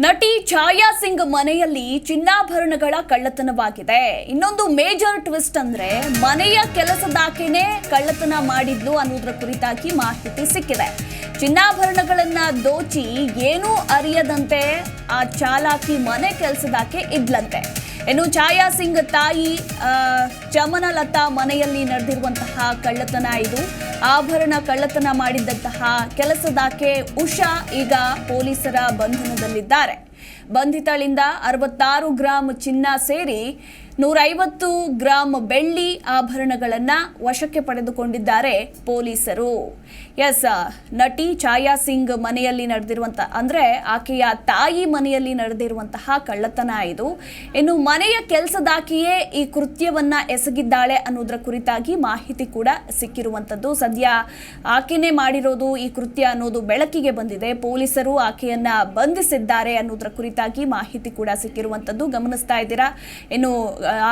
ನಟಿ ಛಾಯಾ ಸಿಂಗ್ ಮನೆಯಲ್ಲಿ ಚಿನ್ನಾಭರಣಗಳ ಕಳ್ಳತನವಾಗಿದೆ. ಇನ್ನೊಂದು ಮೇಜರ್ ಟ್ವಿಸ್ಟ್ ಅಂದ್ರೆ ಮನೆಯ ಕೆಲಸದಾಕೆನೇ ಕಳ್ಳತನ ಮಾಡಿದ್ಲು ಅನ್ನೋದರ ಕುರಿತಾಗಿ ಮಾಹಿತಿ ಸಿಕ್ಕಿದೆ. ಚಿನ್ನಾಭರಣಗಳನ್ನ ದೋಚಿ ಏನೂ ಅರಿಯದಂತೆ ಆ ಚಾಲಾಕಿ ಮನೆ ಕೆಲಸದಾಕೆ ಇದ್ಲಂತೆ. ಇನ್ನು ಛಾಯಾ ಸಿಂಗ್ ತಾಯಿ ಚಮನಲತಾ ಮನೆಯಲ್ಲಿ ನಡೆದಿರುವಂತಹ ಕಳ್ಳತನ ಇದು. ಆಭರಣ ಕಳ್ಳತನ ಮಾಡಿದ್ದಂತಹ ಕೆಲಸದಾಕೆ ಉಷಾ ಈಗ ಪೊಲೀಸರ ಬಂಧನದಲ್ಲಿದ್ದಾರೆ. ಬಂಧಿತಳಿಂದ 66 ಗ್ರಾಂ ಚಿನ್ನ ಸೇರಿ 150 ಗ್ರಾಂ ಬೆಳ್ಳಿ ಆಭರಣಗಳನ್ನು ವಶಕ್ಕೆ ಪಡೆದುಕೊಂಡಿದ್ದಾರೆ ಪೊಲೀಸರು. ನಟಿ ಛಾಯಾ ಸಿಂಗ್ ಮನೆಯಲ್ಲಿ ನಡೆದಿರುವಂತಹ ಅಂದ್ರೆ ಆಕೆಯ ತಾಯಿ ಮನೆಯಲ್ಲಿ ನಡೆದಿರುವಂತಹ ಕಳ್ಳತನ ಇದು. ಇನ್ನು ಮನೆಯ ಕೆಲಸದಾಕೆಯೇ ಈ ಕೃತ್ಯವನ್ನ ಎಸಗಿದ್ದಾಳೆ ಅನ್ನೋದರ ಕುರಿತಾಗಿ ಮಾಹಿತಿ ಕೂಡ ಸಿಕ್ಕಿರುವಂತದ್ದು. ಸದ್ಯ ಆಕೆನೇ ಮಾಡಿರೋದು ಈ ಕೃತ್ಯ ಅನ್ನೋದು ಬೆಳಕಿಗೆ ಬಂದಿದೆ. ಪೊಲೀಸರು ಆಕೆಯನ್ನ ಬಂಧಿಸಿದ್ದಾರೆ ಅನ್ನೋದರ ಕುರಿತಾಗಿ ಮಾಹಿತಿ ಕೂಡ ಸಿಕ್ಕಿರುವಂತದ್ದು ಗಮನಿಸ್ತಾ ಇದ್ದೀರಾ. ಇನ್ನು ಆ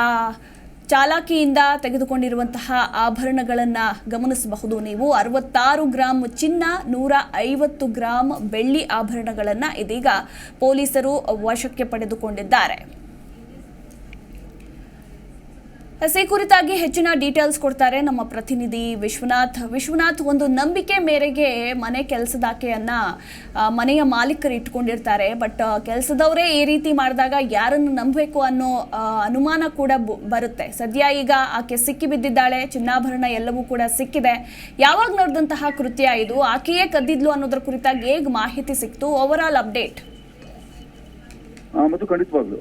ಚಾಲಾಕಿಯಿಂದ ತೆಗೆದುಕೊಂಡಿರುವಂತಹ ಆಭರಣಗಳನ್ನು ಗಮನಿಸಬಹುದು ನೀವು. 66 ಗ್ರಾಂ ಚಿನ್ನ, 150 ಗ್ರಾಂ ಬೆಳ್ಳಿ ಆಭರಣಗಳನ್ನು ಇದೀಗ ಪೊಲೀಸರು ವಶಕ್ಕೆ ಪಡೆದುಕೊಂಡಿದ್ದಾರೆ. ಈ ಕುರಿತಾಗಿ ಹೆಚ್ಚಿನ ಡೀಟೇಲ್ಸ್ ಕೊಡ್ತಾರೆ ನಮ್ಮ ಪ್ರತಿನಿಧಿ ವಿಶ್ವನಾಥ್, ಒಂದು ನಂಬಿಕೆ ಮೇರೆಗೆ ಮನೆ ಕೆಲಸದಾಕೆಯನ್ನ ಮನೆಯ ಮಾಲೀಕರು ಇಟ್ಕೊಂಡಿರ್ತಾರೆ. ಬಟ್ ಕೆಲಸದವರೇ ಈ ರೀತಿ ಮಾಡಿದಾಗ ಯಾರನ್ನು ನಂಬಬೇಕು ಅನ್ನೋ ಅನುಮಾನ ಕೂಡ ಬರುತ್ತೆ. ಸದ್ಯ ಈಗ ಆಕೆ ಸಿಕ್ಕಿ ಬಿದ್ದಿದ್ದಾಳೆ. ಚಿನ್ನಾಭರಣ ಎಲ್ಲವೂ ಕೂಡ ಸಿಕ್ಕಿದೆ. ಯಾವಾಗ ನಡೆದಂತಹ ಕೃತ್ಯ ಇದು? ಆಕೆಯೇ ಕದ್ದಿದ್ಲು ಅನ್ನೋದ್ರ ಕುರಿತಾಗಿ ಹೇಗೆ ಮಾಹಿತಿ ಸಿಕ್ತು? Over all update. ಮತ್ತು ಖಂಡಿತವಾಗ್ಲು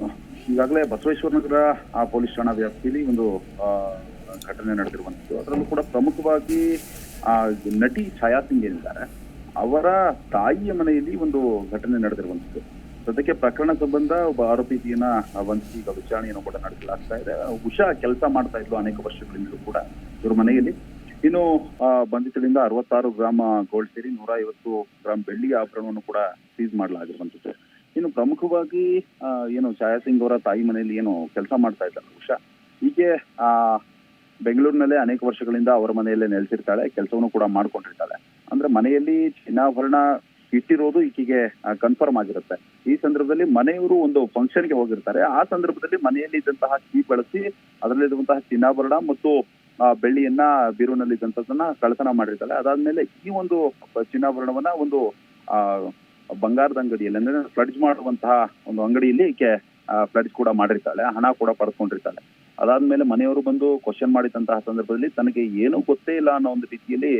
ಈಗಾಗಲೇ ಬಸವೇಶ್ವರ ನಗರ ಪೊಲೀಸ್ ಠಾಣಾ ವ್ಯಾಪ್ತಿಯಲ್ಲಿ ಒಂದು ಘಟನೆ ನಡೆದಿರುವಂಥದ್ದು. ಅದರಲ್ಲೂ ಕೂಡ ಪ್ರಮುಖವಾಗಿ ನಟಿ ಛಾಯಾ ಸಿಂಗ್ ಏನಿದ್ದಾರೆ ಅವರ ತಾಯಿಯ ಮನೆಯಲ್ಲಿ ಒಂದು ಘಟನೆ ನಡೆದಿರುವಂಥದ್ದು. ಸದ್ಯಕ್ಕೆ ಪ್ರಕರಣ ಸಂಬಂಧ ಒಬ್ಬ ಆರೋಪಿಯನ್ನ ಬಂಧಿಸಿ ಈಗ ವಿಚಾರಣೆಯನ್ನು ಕೂಡ ನಡೆಸಲಾಗ್ತಾ ಇದೆ. ಉಷಾ ಕೆಲಸ ಮಾಡ್ತಾ ಇದ್ಲು ಅನೇಕ ವರ್ಷಗಳಿಂದಲೂ ಕೂಡ ಇವ್ರ ಮನೆಯಲ್ಲಿ. ಇನ್ನು ಬಂಧಿತರಿಂದ 66 ಗ್ರಾಂ ಗೋಲ್ಡ್ ಸೇರಿ 150 ಗ್ರಾಂ ಬೆಳ್ಳಿ ಆಭರಣವನ್ನು ಕೂಡ ಸೀಸ್ ಮಾಡಲಾಗಿರುವಂಥದ್ದು. ಇನ್ನು ಪ್ರಮುಖವಾಗಿ ಏನು ಛಾಯಾ ಸಿಂಗ್ ಅವರ ತಾಯಿ ಮನೆಯಲ್ಲಿ ಏನು ಕೆಲಸ ಮಾಡ್ತಾ ಇದ್ದಾರೆ ಉಷಾ, ಈಕೆ ಬೆಂಗಳೂರಿನಲ್ಲೇ ಅನೇಕ ವರ್ಷಗಳಿಂದ ಅವರ ಮನೆಯಲ್ಲೇ ನೆಲೆಸಿರ್ತಾಳೆ, ಕೆಲಸವನ್ನು ಕೂಡ ಮಾಡ್ಕೊಂಡಿರ್ತಾಳೆ. ಅಂದ್ರೆ ಮನೆಯಲ್ಲಿ ಚಿನ್ನಾಭರಣ ಇಟ್ಟಿರೋದು ಈಕೆಗೆ ಕನ್ಫರ್ಮ್ ಆಗಿರುತ್ತೆ. ಈ ಸಂದರ್ಭದಲ್ಲಿ ಮನೆಯವರು ಒಂದು ಫಂಕ್ಷನ್ಗೆ ಹೋಗಿರ್ತಾರೆ. ಆ ಸಂದರ್ಭದಲ್ಲಿ ಮನೆಯಲ್ಲಿ ಇದ್ದಂತಹ ಕೀ ಬಳಸಿ ಅದರಲ್ಲಿರುವಂತಹ ಚಿನ್ನಾಭರಣ ಮತ್ತು ಬೆಳ್ಳಿಯನ್ನ ಬೀರುನಲ್ಲಿ ಇದ್ದಂಥದ್ದನ್ನ ಕಳ್ಳತನ ಮಾಡಿರ್ತಾಳೆ. ಅದಾದ್ಮೇಲೆ ಈ ಒಂದು ಚಿನ್ನಾಭರಣವನ್ನ ಒಂದು ಬಂಗಾರದ ಅಂಗಡಿಯಲ್ಲಿ ಅಂದ್ರೆ ಫ್ಲಡ್ಜ್ ಮಾಡುವಂತಹ ಒಂದು ಅಂಗಡಿಯಲ್ಲಿ ಈಕೆ ಫ್ಲಡ್ಜ್ ಕೂಡ ಮಾಡಿರ್ತಾಳೆ, ಹಣ ಕೂಡ ಪಡೆದುಕೊಂಡಿರ್ತಾಳೆ. ಅದಾದ್ಮೇಲೆ ಮನೆಯವರು ಬಂದು ಕ್ವಶನ್ ಮಾಡಿದಂತಹ ಸಂದರ್ಭದಲ್ಲಿ ತನಗೆ ಏನೂ ಗೊತ್ತೇ ಇಲ್ಲ ಅನ್ನೋ ಒಂದು ರೀತಿಯಲ್ಲಿ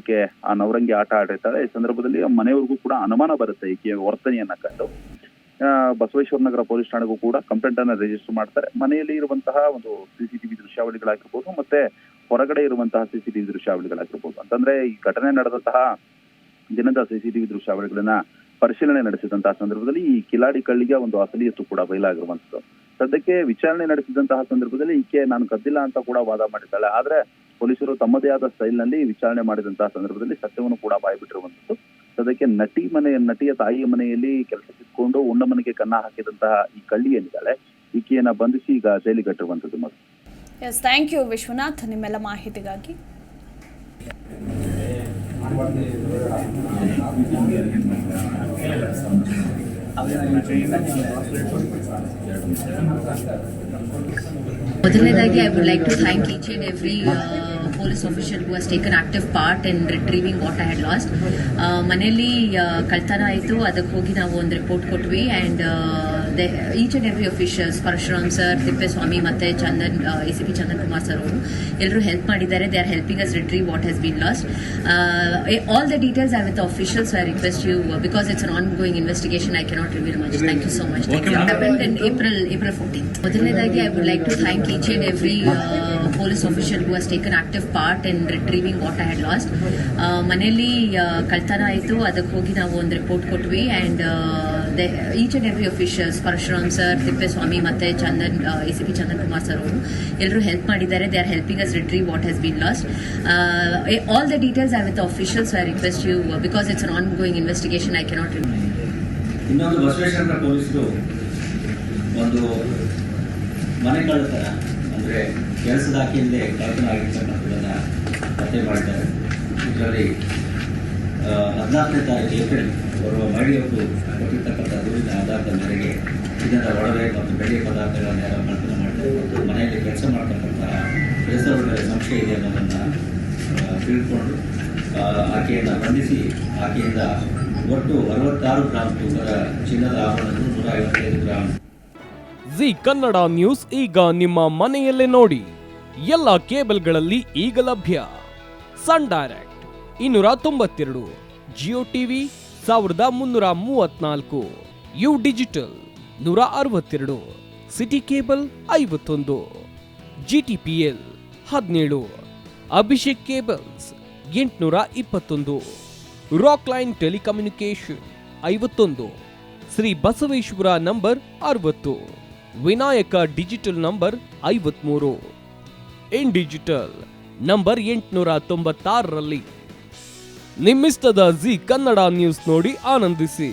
ಈಕೆ ಆ ನವರಂಗಿ ಆಟ ಆಡಿರ್ತಾಳೆ. ಈ ಸಂದರ್ಭದಲ್ಲಿ ಮನೆಯವ್ರಿಗೂ ಕೂಡ ಅನುಮಾನ ಬರುತ್ತೆ ಈಕೆ ವರ್ತನೆಯನ್ನ ಕಂಡು. ಬಸವೇಶ್ವರ ನಗರ ಪೊಲೀಸ್ ಠಾಣೆಗೂ ಕೂಡ ಕಂಪ್ಲೇಂಟ್ ಅನ್ನ ರಿಜಿಸ್ಟರ್ ಮಾಡ್ತಾರೆ. ಮನೆಯಲ್ಲಿ ಇರುವಂತಹ ಒಂದು CCTV ದೃಶ್ಯಾವಳಿಗಳಾಗಿರ್ಬೋದು, ಮತ್ತೆ ಹೊರಗಡೆ ಇರುವಂತಹ CCTV ದೃಶ್ಯಾವಳಿಗಳಾಗಿರ್ಬೋದು. ಅಂತಂದ್ರೆ ಈ ಘಟನೆ ನಡೆದಂತಹ ದಿನದ CCTV ದೃಶ್ಯಾವಳಿಗಳನ್ನ ಪರಿಶೀಲನೆ ನಡೆಸಿದಂತಹ ಸಂದರ್ಭದಲ್ಲಿ ಈ ಕಿಲಾಡಿ ಕಳ್ಳಿಗೆ ಒಂದು ಅಸಲಿಯತ್ತು ಕೂಡ ಬಯಲಾಗಿರುವಂಥದ್ದು. ಸದ್ಯಕ್ಕೆ ವಿಚಾರಣೆ ನಡೆಸಿದಂತಹ ಸಂದರ್ಭದಲ್ಲಿ ಈಕೆ ನಾನು ಕದ್ದಿಲ್ಲ ಅಂತ ಕೂಡ ವಾದ ಮಾಡಿದ್ದಾಳೆ. ಆದ್ರೆ ಪೊಲೀಸರು ತಮ್ಮದೇ ಆದ ಸ್ಟೈಲ್ ನಲ್ಲಿ ವಿಚಾರಣೆ ಮಾಡಿದಂತಹ ಸಂದರ್ಭದಲ್ಲಿ ಸತ್ಯವನ್ನು ಕೂಡ ಬಾಯ್ಬಿಟ್ಟಿರುವಂಥದ್ದು. ಸದ್ಯಕ್ಕೆ ನಟಿಯ ತಾಯಿಯ ಮನೆಯಲ್ಲಿ ಕೆಲಸ ಸಿಕ್ಕೊಂಡು ಉಂಡ ಮನೆಗೆ ಕನ್ನ ಹಾಕಿದಂತಹ ಈ ಕಳ್ಳಿ ಏನಿದ್ದಾಳೆ ಈಕೆಯನ್ನ ಬಂಧಿಸಿ ಈಗ ಜೈಲಿಗೆ ಕಟ್ಟಿರುವಂಥದ್ದು. ಥ್ಯಾಂಕ್ ಯು ವಿಶ್ವನಾಥ್ ನಿಮ್ಮೆಲ್ಲ ಮಾಹಿತಿಗಾಗಿ. ಮೊದಲನೇದಾಗಿ I would like to thank each and every police official who has taken active part in retrieving what I had lost. ಮನೆಯಲ್ಲಿ ಕಳ್ತನ ಆಯಿತು, ಅದಕ್ಕೆ ಹೋಗಿ ನಾವು ಒಂದು ರಿಪೋರ್ಟ್ ಕೊಟ್ವಿ. And each and every officials, Parashuram sir, Tippeswamy ಮತ್ತು ಚಂದನ್, ACP ಚಂದನ್ ಕುಮಾರ್ ಸರ್ ಅವರು ಎಲ್ಲರೂ ಹೆಲ್ಪ್ ಮಾಡಿದ್ದಾರೆ. They are helping us retrieve what has been lost. All the details I with the officials. I request you because it's an ongoing investigation, I cannot reveal much. Thank you so much. Happened in April 14th. ಮೊದಲನೇದಾಗಿ I would like to thank each and every police official who has taken active part in retrieving what I had lost. ಮನೆಯಲ್ಲಿ ಕಳ್ತನ ಆಯಿತು, ಅದಕ್ಕೆ ಹೋಗಿ ನಾವು ಒಂದು report ಕೊಟ್ವಿ. And each and every officials, Parashuram sir, Tippeswamy ಮತ್ತು ಚಂದನ್, ACP ಚಂದನ್ ಕುಮಾರ್ ಸರ್ ಅವರು ಎಲ್ಲರೂ ಹೆಲ್ಪ್ ಮಾಡಿದ್ದಾರೆ. They are helping us retrieve what has been lost. All the details I with the officials. I request you because it's an ongoing investigation, I cannot reveal. ಇನ್ನೊಂದು ಬಸವೇಶ್ವರ ಪೊಲೀಸರು ಒಂದು ಮನೆ ಕಳ್ಳತನ ಅಂದರೆ ಕೆಲಸದಾಕಿಯಲ್ಲೇ ಕಳ್ಳತನ ಆಗಿರ್ತಕ್ಕಂಥದ್ದನ್ನು ಪತ್ತೆ ಮಾಡಿದ್ದಾರೆ. ಇದರಲ್ಲಿ 14ನೇ ತಾರೀಕು ಏಪ್ರಿಲ್ ಓರ್ವ ಮಹಿಳೆಯವರು ಕೊಟ್ಟಿರ್ತಕ್ಕಂಥ ದೂರಿನ ಆಧಾರದ ಮೇರೆಗೆ ಚಿನ್ನದ ಒಡವೆ ಮತ್ತು ಬೆಳ್ಳಿಯ ಪದಾರ್ಥಗಳನ್ನೆಲ್ಲ ಕಳ್ತನ ಮಾಡಿದ್ದಾರೆ ಮತ್ತು ಮನೆಯಲ್ಲಿ ಕೆಲಸ ಮಾಡ್ತಕ್ಕಂತಹ ಕೆಲಸಗಳ ಮೇಲೆ ಸಂಶಯ ಇದೆ ಅನ್ನೋದನ್ನು ತಿಳ್ಕೊಂಡು ಆಕೆಯನ್ನು ಬಂಧಿಸಿ ಆಕೆಯಿಂದ ಒಟ್ಟು 66 ಗ್ರಾಂ ತೂಕದ ಚಿನ್ನದ ಆಭರಣಗಳು 155 ಗ್ರಾಂ. ಜಿ ಕನ್ನಡ ನ್ಯೂಸ್ ಈಗ ನಿಮ್ಮ ಮನೆಯಲ್ಲೇ ನೋಡಿ. ಎಲ್ಲ ಕೇಬಲ್ಗಳಲ್ಲಿ ಈಗ ಲಭ್ಯ. Sun Direct 292, Jio TV 1334, U digital 162, city cable 51, GTPL 17, Abhishek cables 821, rock line telecommunication 51, Shri Basaveshwara number 60, Vinayaka digital number 53, in digital number 896ರಲ್ಲಿ. ನಿಮ್ಮಿಸ್ತದ ಜಿ ಕನ್ನಡ ನ್ಯೂಸ್ ನೋಡಿ ಆನಂದಿಸಿ.